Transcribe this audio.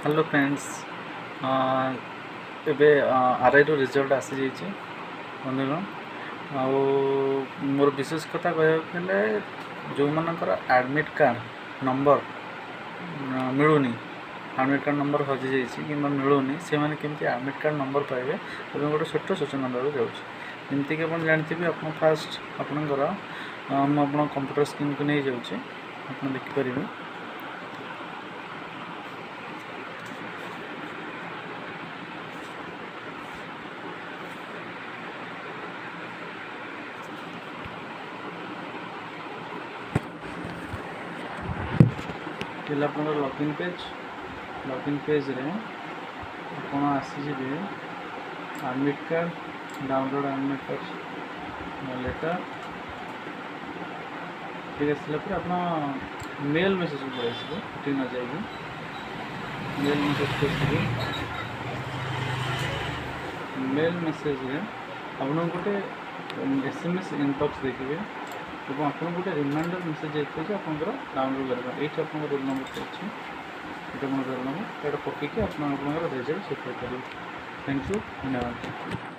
Hello friends, एबे RI रो result आसी जाइए बंधुगण। आउ मोर विशेष कथा कहले जो मानकर एडमिट कार्ड नंबर मिलूनी, एडमिट कार्ड नंबर हजि जाइए कि मिलूनी, से मैंने केमती एडमिट कार्ड नंबर पाइबे और गोटे छोट सूचना देवाक जाऊँगी। जमीक आप जानते आप फास्ट आपणकर मुझे कंप्यूटर स्क्रीन को नहीं जाऊँगी, आप देखिपारे। अपना लॉगिन पेज रे आप आसीजे admit card download admit card letter ठीक आसला आप मेल मेसेज पड़े आसो न जाएगी मेल मेसेज आप गोटे SMS इनबॉक्स देखिए और आपको गोटे रिमाइंडर मेसेज जाइए आपंकर डाउनलोड करवा ये आप रोल नंबर अच्छे ये रोल नंबर पकईकि आप रिजल्ट चेक करेंगे। थैंक यू, धन्यवाद।